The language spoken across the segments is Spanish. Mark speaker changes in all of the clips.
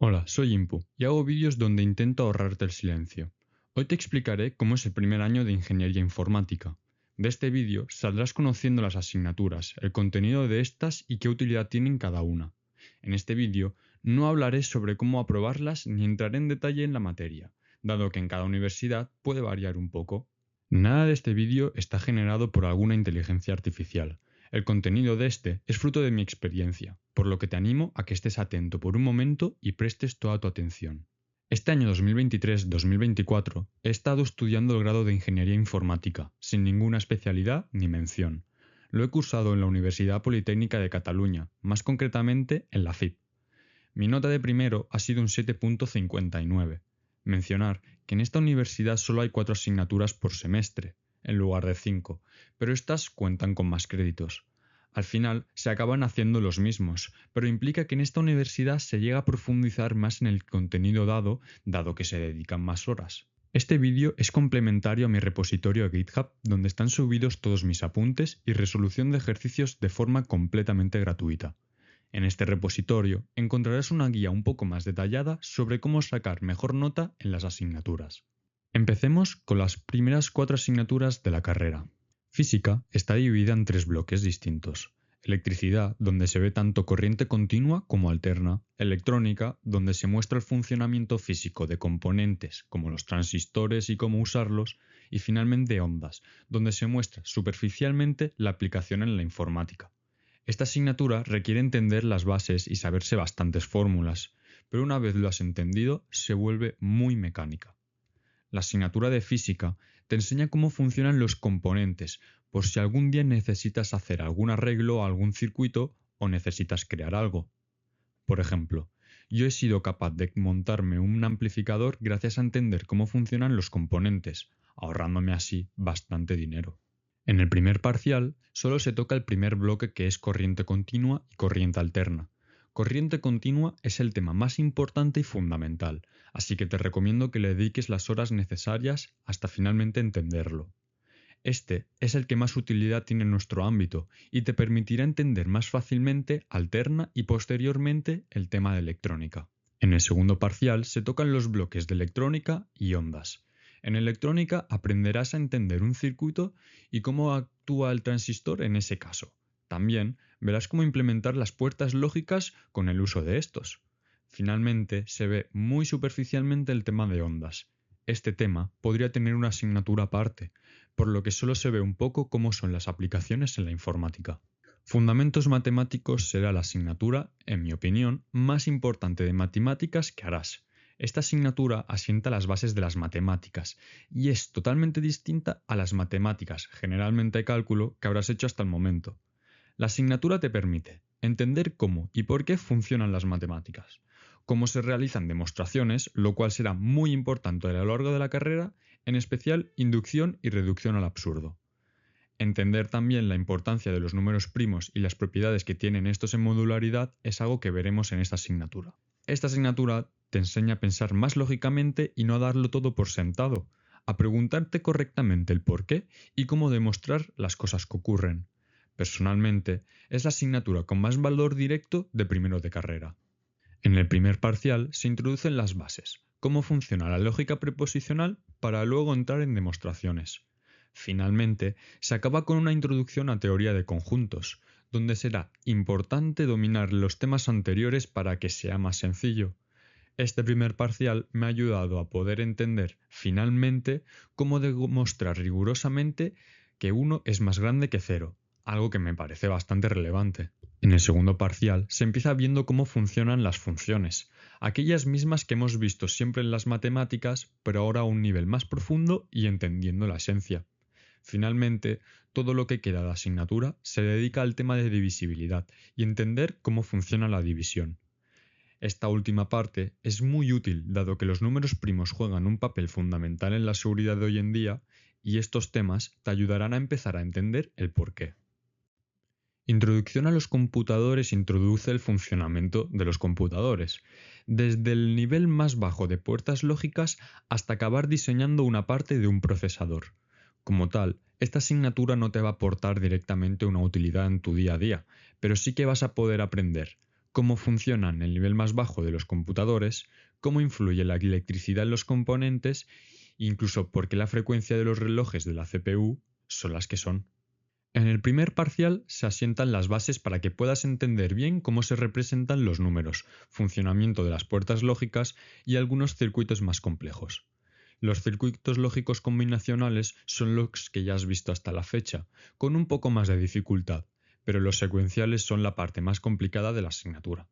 Speaker 1: Hola, soy Impu y hago vídeos donde intento ahorrarte el silencio. Hoy te explicaré cómo es el primer año de Ingeniería Informática. De este vídeo saldrás conociendo las asignaturas, el contenido de estas y qué utilidad tienen cada una. En este vídeo no hablaré sobre cómo aprobarlas ni entraré en detalle en la materia, dado que en cada universidad puede variar un poco. Nada de este vídeo está generado por alguna inteligencia artificial. El contenido de este es fruto de mi experiencia, por lo que te animo a que estés atento por un momento y prestes toda tu atención. Este año 2023-2024 he estado estudiando el grado de Ingeniería Informática, sin ninguna especialidad ni mención. Lo he cursado en la Universidad Politécnica de Cataluña, más concretamente en la FIP. Mi nota de primero ha sido un 7,59. Mencionar que en esta universidad solo hay 4 asignaturas por semestre, en lugar de 5, pero estas cuentan con más créditos. Al final se acaban haciendo los mismos, pero implica que en esta universidad se llega a profundizar más en el contenido dado que se dedican más horas. Este vídeo es complementario a mi repositorio GitHub, donde están subidos todos mis apuntes y resolución de ejercicios de forma completamente gratuita. En este repositorio encontrarás una guía un poco más detallada sobre cómo sacar mejor nota en las asignaturas. Empecemos con las primeras 4 asignaturas de la carrera. Física está dividida en 3 bloques distintos. Electricidad, donde se ve tanto corriente continua como alterna. Electrónica, donde se muestra el funcionamiento físico de componentes como los transistores y cómo usarlos. Y finalmente ondas, donde se muestra superficialmente la aplicación en la informática. Esta asignatura requiere entender las bases y saberse bastantes fórmulas, pero una vez lo has entendido, se vuelve muy mecánica. La asignatura de física te enseña cómo funcionan los componentes, por si algún día necesitas hacer algún arreglo a algún circuito o necesitas crear algo. Por ejemplo, yo he sido capaz de montarme un amplificador gracias a entender cómo funcionan los componentes, ahorrándome así bastante dinero. En el primer parcial solo se toca el primer bloque, que es corriente continua y corriente alterna. Corriente continua es el tema más importante y fundamental, así que te recomiendo que le dediques las horas necesarias hasta finalmente entenderlo. Este es el que más utilidad tiene en nuestro ámbito y te permitirá entender más fácilmente alterna y posteriormente el tema de electrónica. En el segundo parcial se tocan los bloques de electrónica y ondas. En electrónica aprenderás a entender un circuito y cómo actúa el transistor en ese caso. También verás cómo implementar las puertas lógicas con el uso de estos. Finalmente, se ve muy superficialmente el tema de ondas. Este tema podría tener una asignatura aparte, por lo que solo se ve un poco cómo son las aplicaciones en la informática. Fundamentos matemáticos será la asignatura, en mi opinión, más importante de matemáticas que harás. Esta asignatura asienta las bases de las matemáticas y es totalmente distinta a las matemáticas, generalmente cálculo, que habrás hecho hasta el momento. La asignatura te permite entender cómo y por qué funcionan las matemáticas, cómo se realizan demostraciones, lo cual será muy importante a lo largo de la carrera, en especial inducción y reducción al absurdo. Entender también la importancia de los números primos y las propiedades que tienen estos en modularidad es algo que veremos en esta asignatura. Esta asignatura te enseña a pensar más lógicamente y no a darlo todo por sentado, a preguntarte correctamente el por qué y cómo demostrar las cosas que ocurren. Personalmente, es la asignatura con más valor directo de primero de carrera. En el primer parcial se introducen las bases, cómo funciona la lógica preposicional para luego entrar en demostraciones. Finalmente, se acaba con una introducción a teoría de conjuntos, donde será importante dominar los temas anteriores para que sea más sencillo. Este primer parcial me ha ayudado a poder entender finalmente cómo demostrar rigurosamente que 1 es más grande que 0, algo que me parece bastante relevante. En el segundo parcial se empieza viendo cómo funcionan las funciones, aquellas mismas que hemos visto siempre en las matemáticas, pero ahora a un nivel más profundo y entendiendo la esencia. Finalmente, todo lo que queda de asignatura se dedica al tema de divisibilidad y entender cómo funciona la división. Esta última parte es muy útil dado que los números primos juegan un papel fundamental en la seguridad de hoy en día y estos temas te ayudarán a empezar a entender el porqué. Introducción a los computadores introduce el funcionamiento de los computadores, desde el nivel más bajo de puertas lógicas hasta acabar diseñando una parte de un procesador. Como tal, esta asignatura no te va a aportar directamente una utilidad en tu día a día, pero sí que vas a poder aprender cómo funciona en el nivel más bajo de los computadores, cómo influye la electricidad en los componentes, incluso por qué la frecuencia de los relojes de la CPU son las que son. En el primer parcial se asientan las bases para que puedas entender bien cómo se representan los números, funcionamiento de las puertas lógicas y algunos circuitos más complejos. Los circuitos lógicos combinacionales son los que ya has visto hasta la fecha, con un poco más de dificultad, pero los secuenciales son la parte más complicada de la asignatura.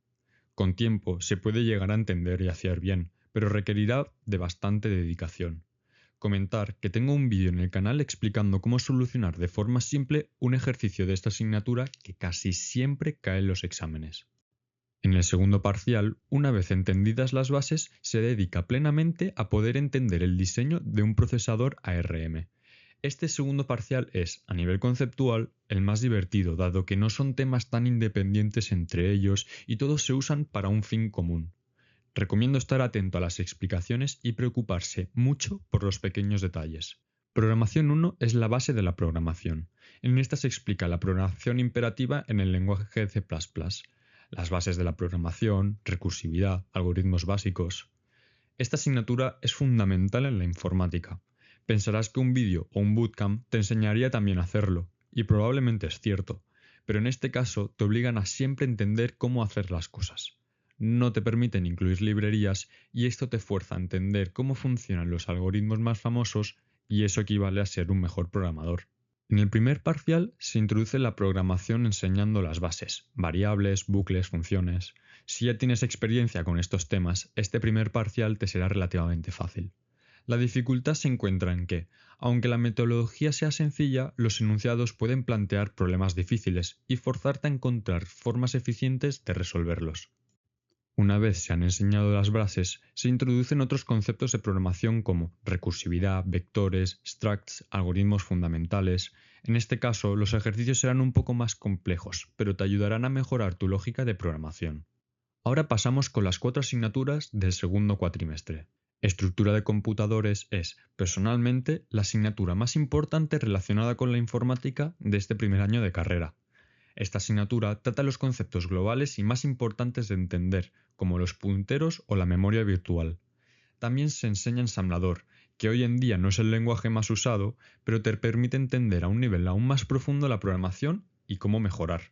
Speaker 1: Con tiempo se puede llegar a entender y hacer bien, pero requerirá de bastante dedicación. Comentar que tengo un vídeo en el canal explicando cómo solucionar de forma simple un ejercicio de esta asignatura que casi siempre cae en los exámenes. En el segundo parcial, una vez entendidas las bases, se dedica plenamente a poder entender el diseño de un procesador ARM. Este segundo parcial es, a nivel conceptual, el más divertido, dado que no son temas tan independientes entre ellos y todos se usan para un fin común. Recomiendo estar atento a las explicaciones y preocuparse mucho por los pequeños detalles. Programación 1 es la base de la programación. En esta se explica la programación imperativa en el lenguaje C++, las bases de la programación, recursividad, algoritmos básicos. Esta asignatura es fundamental en la informática. Pensarás que un vídeo o un bootcamp te enseñaría también a hacerlo, y probablemente es cierto, pero en este caso te obligan a siempre entender cómo hacer las cosas. No te permiten incluir librerías y esto te fuerza a entender cómo funcionan los algoritmos más famosos y eso equivale a ser un mejor programador. En el primer parcial se introduce la programación enseñando las bases, variables, bucles, funciones. Si ya tienes experiencia con estos temas, este primer parcial te será relativamente fácil. La dificultad se encuentra en que, aunque la metodología sea sencilla, los enunciados pueden plantear problemas difíciles y forzarte a encontrar formas eficientes de resolverlos. Una vez se han enseñado las bases, se introducen otros conceptos de programación como recursividad, vectores, structs, algoritmos fundamentales. En este caso, los ejercicios serán un poco más complejos, pero te ayudarán a mejorar tu lógica de programación. Ahora pasamos con las 4 asignaturas del segundo cuatrimestre. Estructura de computadores es, personalmente, la asignatura más importante relacionada con la informática de este primer año de carrera. Esta asignatura trata los conceptos globales y más importantes de entender, como los punteros o la memoria virtual. También se enseña ensamblador, que hoy en día no es el lenguaje más usado, pero te permite entender a un nivel aún más profundo la programación y cómo mejorar.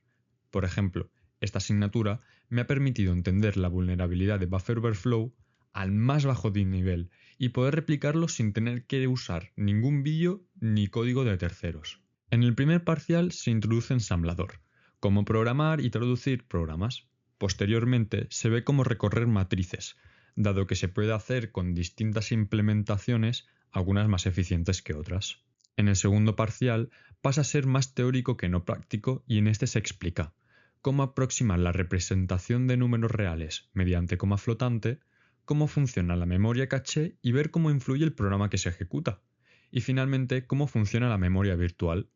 Speaker 1: Por ejemplo, esta asignatura me ha permitido entender la vulnerabilidad de Buffer Overflow al más bajo nivel y poder replicarlo sin tener que usar ningún vídeo ni código de terceros. En el primer parcial se introduce ensamblador, cómo programar y traducir programas. Posteriormente se ve cómo recorrer matrices, dado que se puede hacer con distintas implementaciones, algunas más eficientes que otras. En el segundo parcial pasa a ser más teórico que no práctico y en este se explica cómo aproximar la representación de números reales mediante coma flotante, cómo funciona la memoria caché y ver cómo influye el programa que se ejecuta. Y finalmente, cómo funciona la memoria virtual.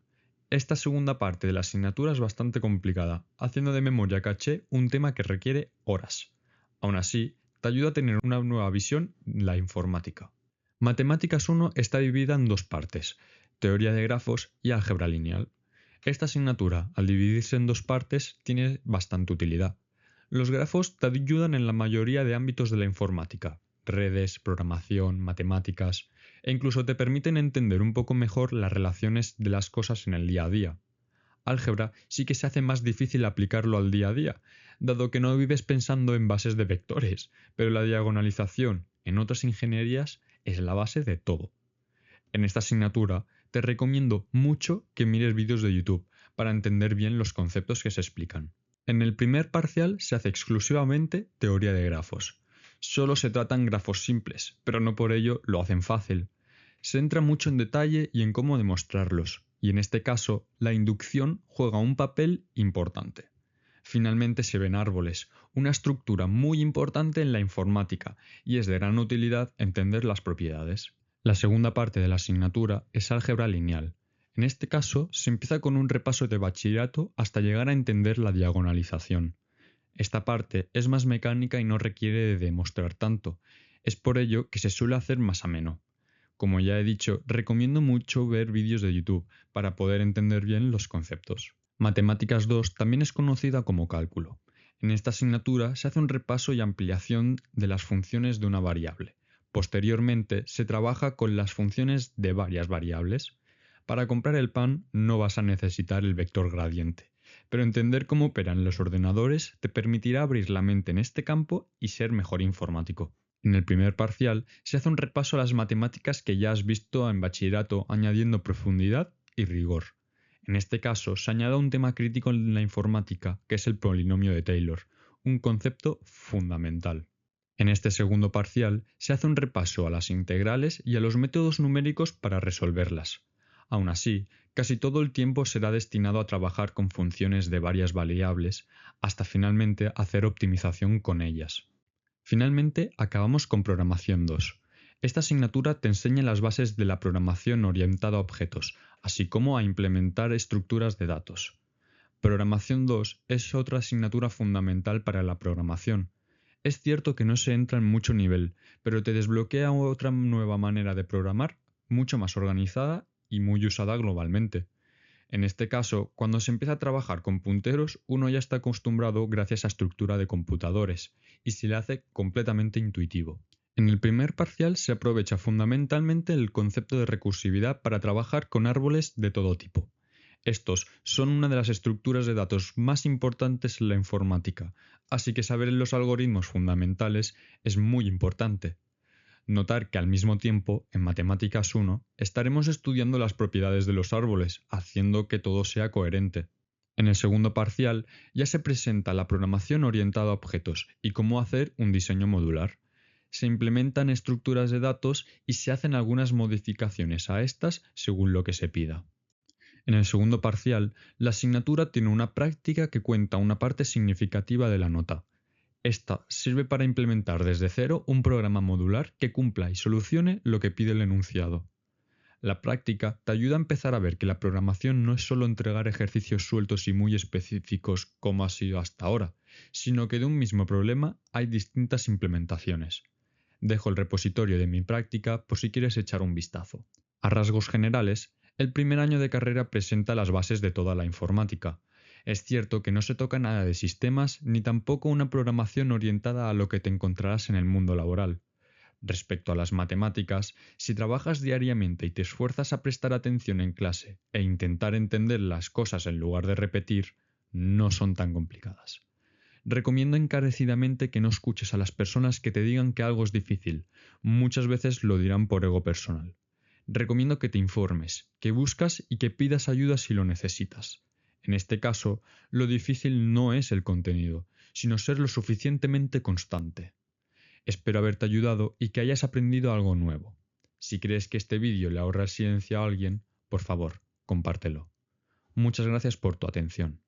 Speaker 1: Esta segunda parte de la asignatura es bastante complicada, haciendo de memoria caché un tema que requiere horas. Aún así, te ayuda a tener una nueva visión en la informática. Matemáticas 1 está dividida en 2 partes, teoría de grafos y álgebra lineal. Esta asignatura, al dividirse en 2 partes, tiene bastante utilidad. Los grafos te ayudan en la mayoría de ámbitos de la informática, redes, programación, matemáticas, e incluso te permiten entender un poco mejor las relaciones de las cosas en el día a día. Álgebra sí que se hace más difícil aplicarlo al día a día, dado que no vives pensando en bases de vectores, pero la diagonalización en otras ingenierías es la base de todo. En esta asignatura te recomiendo mucho que mires vídeos de YouTube para entender bien los conceptos que se explican. En el primer parcial se hace exclusivamente teoría de grafos. Solo se tratan grafos simples, pero no por ello lo hacen fácil. Se entra mucho en detalle y en cómo demostrarlos, y en este caso la inducción juega un papel importante. Finalmente se ven árboles, una estructura muy importante en la informática, y es de gran utilidad entender las propiedades. La segunda parte de la asignatura es álgebra lineal. En este caso se empieza con un repaso de bachillerato hasta llegar a entender la diagonalización. Esta parte es más mecánica y no requiere de demostrar tanto, es por ello que se suele hacer más ameno. Como ya he dicho, recomiendo mucho ver vídeos de YouTube para poder entender bien los conceptos. Matemáticas 2 también es conocida como cálculo. En esta asignatura se hace un repaso y ampliación de las funciones de una variable. Posteriormente se trabaja con las funciones de varias variables. Para comprar el pan no vas a necesitar el vector gradiente, pero entender cómo operan los ordenadores te permitirá abrir la mente en este campo y ser mejor informático. En el primer parcial se hace un repaso a las matemáticas que ya has visto en bachillerato, añadiendo profundidad y rigor. En este caso se añade un tema crítico en la informática, que es el polinomio de Taylor, un concepto fundamental. En este segundo parcial se hace un repaso a las integrales y a los métodos numéricos para resolverlas. Aún así, casi todo el tiempo será destinado a trabajar con funciones de varias variables, hasta finalmente hacer optimización con ellas. Finalmente, acabamos con Programación 2. Esta asignatura te enseña las bases de la programación orientada a objetos, así como a implementar estructuras de datos. Programación 2 es otra asignatura fundamental para la programación. Es cierto que no se entra en mucho nivel, pero te desbloquea otra nueva manera de programar, mucho más organizada y muy usada globalmente. En este caso, cuando se empieza a trabajar con punteros, uno ya está acostumbrado gracias a estructura de computadores y se le hace completamente intuitivo. En el primer parcial se aprovecha fundamentalmente el concepto de recursividad para trabajar con árboles de todo tipo. Estos son una de las estructuras de datos más importantes en la informática, así que saber los algoritmos fundamentales es muy importante. Notar que al mismo tiempo, en Matemáticas 1, estaremos estudiando las propiedades de los árboles, haciendo que todo sea coherente. En el segundo parcial ya se presenta la programación orientada a objetos y cómo hacer un diseño modular. Se implementan estructuras de datos y se hacen algunas modificaciones a estas según lo que se pida. En el segundo parcial, la asignatura tiene una práctica que cuenta una parte significativa de la nota. Esta sirve para implementar desde cero un programa modular que cumpla y solucione lo que pide el enunciado. La práctica te ayuda a empezar a ver que la programación no es solo entregar ejercicios sueltos y muy específicos como ha sido hasta ahora, sino que de un mismo problema hay distintas implementaciones. Dejo el repositorio de mi práctica por si quieres echar un vistazo. A rasgos generales, el primer año de carrera presenta las bases de toda la informática. Es cierto que no se toca nada de sistemas ni tampoco una programación orientada a lo que te encontrarás en el mundo laboral. Respecto a las matemáticas, si trabajas diariamente y te esfuerzas a prestar atención en clase e intentar entender las cosas en lugar de repetir, no son tan complicadas. Recomiendo encarecidamente que no escuches a las personas que te digan que algo es difícil. Muchas veces lo dirán por ego personal. Recomiendo que te informes, que buscas y que pidas ayuda si lo necesitas. En este caso, lo difícil no es el contenido, sino ser lo suficientemente constante. Espero haberte ayudado y que hayas aprendido algo nuevo. Si crees que este vídeo le ahorra silencio a alguien, por favor, compártelo. Muchas gracias por tu atención.